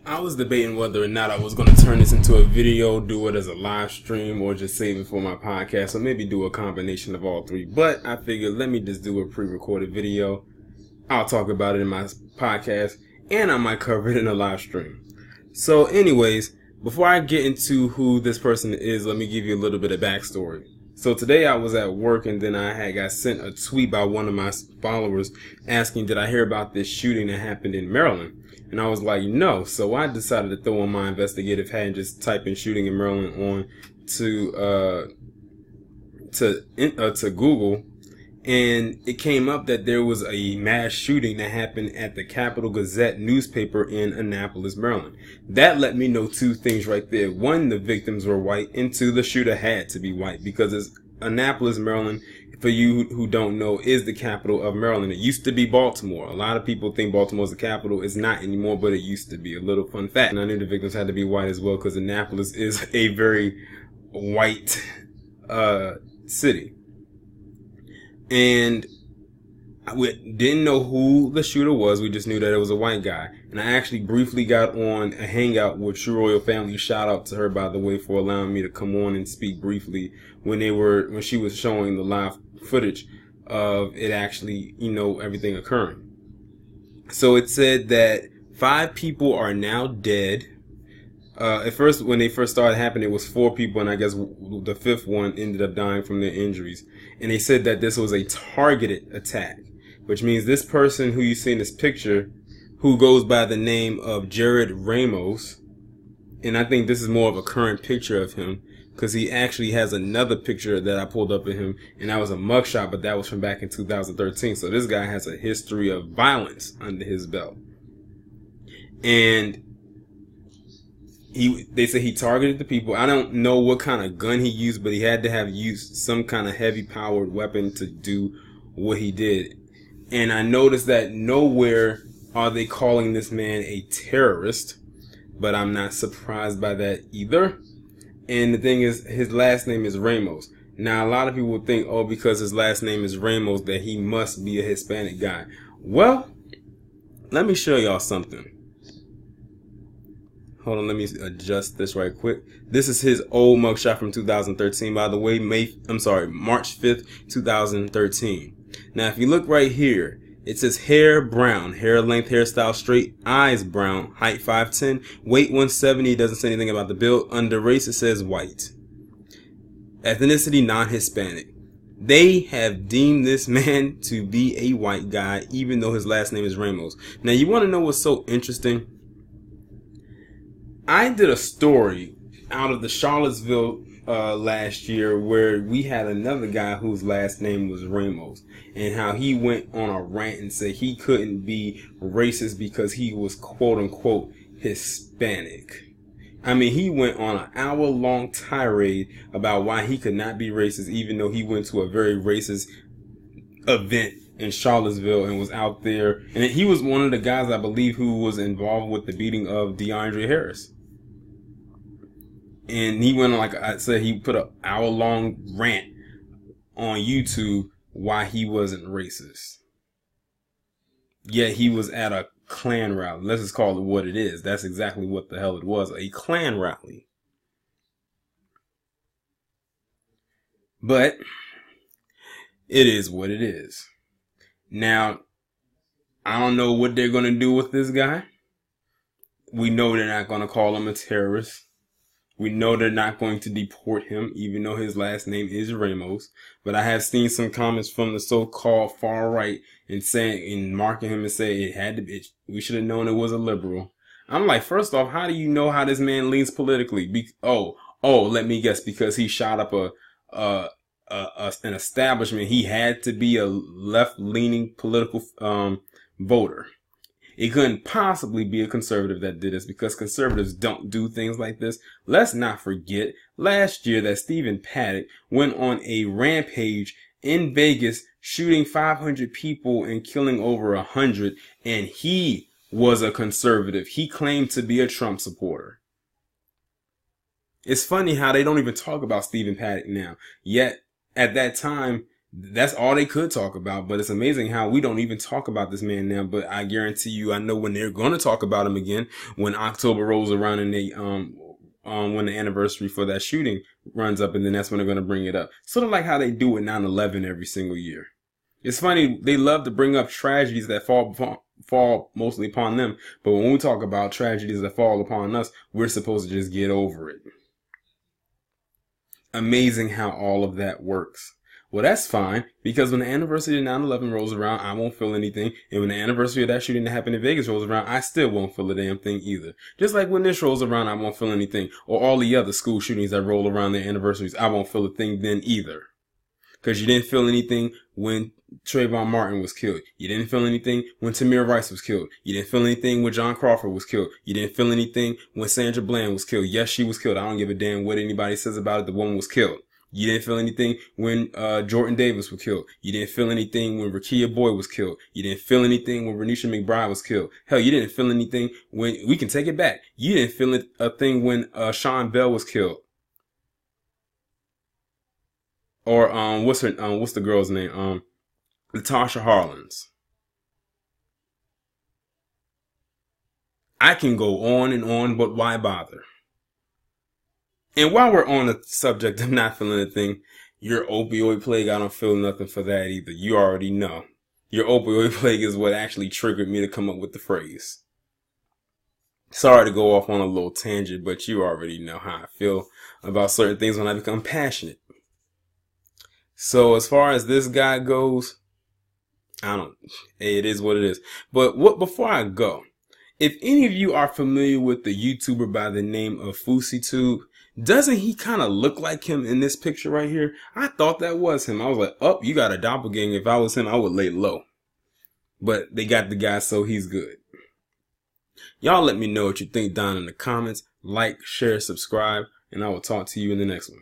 I was debating whether or not I was going to turn this into a video, do it as a live stream, or just save it for my podcast, or maybe do a combination of all three. But I figured, let me just do a pre-recorded video. I'll talk about it in my podcast, and I might cover it in a live stream. So anyways, before I get into who this person is, let me give you a little bit of backstory. So today I was at work, and then I got sent a tweet by one of my followers asking, did I hear about this shooting that happened in Maryland? And I was like, no. So I decided to throw on my investigative hat and just type in shooting in Maryland on to Google. And it came up that there was a mass shooting that happened at the Capital Gazette newspaper in Annapolis, Maryland. That let me know two things right there. One, the victims were white, and two, the shooter had to be white, because it's Annapolis, Maryland, for you who don't know, is the capital of Maryland. It used to be Baltimore. A lot of people think Baltimore is the capital. It's not anymore, but it used to be. A little fun fact. And I knew the victims had to be white as well, because Annapolis is a very white city. And we didn't know who the shooter was. We just knew that it was a white guy. And I actually briefly got on a hangout with True Royal Family. Shout out to her, by the way, for allowing me to come on and speak briefly when she was showing the live footage of it actually, everything occurring. So it said that 5 people are now dead. At first, when they first started happening, it was 4 people, and I guess the 5th one ended up dying from their injuries. And they said that this was a targeted attack, which means this person who you see in this picture, who goes by the name of Jared Ramos, and I think this is more of a current picture of him, because he actually has another picture that I pulled up of him, and that was a mugshot, but that was from back in 2013. So this guy has a history of violence under his belt. And they say he targeted the people. I don't know what kind of gun he used, but he had to have used some kind of heavy powered weapon to do what he did. And I noticed that nowhere are they calling this man a terrorist, but I'm not surprised by that either. And the thing is, his last name is Ramos. Now, a lot of people think, oh, because his last name is Ramos, that he must be a Hispanic guy. Well, let me show y'all something. Hold on, let me adjust this right quick. This is his old mugshot from 2013, by the way, March 5th, 2013. Now, if you look right here, it says hair brown, hair length, hairstyle straight, eyes brown, height 5'10", weight 170. It doesn't say anything about the build. Under race, it says white. Ethnicity, non-Hispanic. They have deemed this man to be a white guy, even though his last name is Ramos. Now, you want to know what's so interesting? I did a story out of the Charlottesville last year where we had another guy whose last name was Ramos, and how he went on a rant and said he couldn't be racist because he was quote unquote Hispanic. I mean, he went on an hour-long tirade about why he could not be racist, even though he went to a very racist event in Charlottesville and was out there. And he was one of the guys, I believe, who was involved with the beating of DeAndre Harris. And he went on, like I said, he put an hour-long rant on YouTube why he wasn't racist. Yet he was at a Klan rally. Let's just call it what it is. That's exactly what the hell it was. A Klan rally. But it is what it is. Now, I don't know what they're going to do with this guy. We know they're not going to call him a terrorist. We know they're not going to deport him, even though his last name is Ramos. But I have seen some comments from the so-called far right and marking him and saying it had to be. We should have known it was a liberal. I'm like, first off, how do you know how this man leans politically? Let me guess, because he shot up an establishment. He had to be a left-leaning political voter. It couldn't possibly be a conservative that did this, because conservatives don't do things like this. Let's not forget last year that Stephen Paddock went on a rampage in Vegas, shooting 500 people and killing over 100. And he was a conservative. He claimed to be a Trump supporter. It's funny how they don't even talk about Stephen Paddock now. Yet at that time, That's all they could talk about. But it's amazing how we don't even talk about this man now. But I guarantee you, I know when they're going to talk about him again, when October rolls around and they, when the anniversary for that shooting runs up, and then that's when they're going to bring it up. Sort of like how they do with 9/11 every single year. It's funny, they love to bring up tragedies that fall mostly upon them, but when we talk about tragedies that fall upon us, we're supposed to just get over it. Amazing how all of that works. Well, that's fine, because when the anniversary of 9/11 rolls around, I won't feel anything. And when the anniversary of that shooting that happened in Vegas rolls around, I still won't feel a damn thing either. Just like when this rolls around, I won't feel anything. Or all the other school shootings that roll around their anniversaries, I won't feel a thing then either. Because you didn't feel anything when Trayvon Martin was killed. You didn't feel anything when Tamir Rice was killed. You didn't feel anything when John Crawford was killed. You didn't feel anything when Sandra Bland was killed. Yes, she was killed. I don't give a damn what anybody says about it. The woman was killed. You didn't feel anything when Jordan Davis was killed. You didn't feel anything when Rakia Boyd was killed. You didn't feel anything when Renisha McBride was killed. Hell, you didn't feel anything when, we can take it back, you didn't feel a thing when Sean Bell was killed. Or what's the girl's name? Latasha Harlins. I can go on and on, but why bother? And while we're on the subject of not feeling a thing, your opioid plague, I don't feel nothing for that either. You already know. Your opioid plague is what actually triggered me to come up with the phrase. Sorry to go off on a little tangent, but you already know how I feel about certain things when I become passionate. So as far as this guy goes, it is what it is. But before I go, if any of you are familiar with the YouTuber by the name of FouseyTube, doesn't he kind of look like him in this picture right here? I thought that was him. I was like, oh, you got a doppelganger. If I was him, I would lay low. But they got the guy, so he's good. Y'all let me know what you think down in the comments. Like, share, subscribe, and I will talk to you in the next one.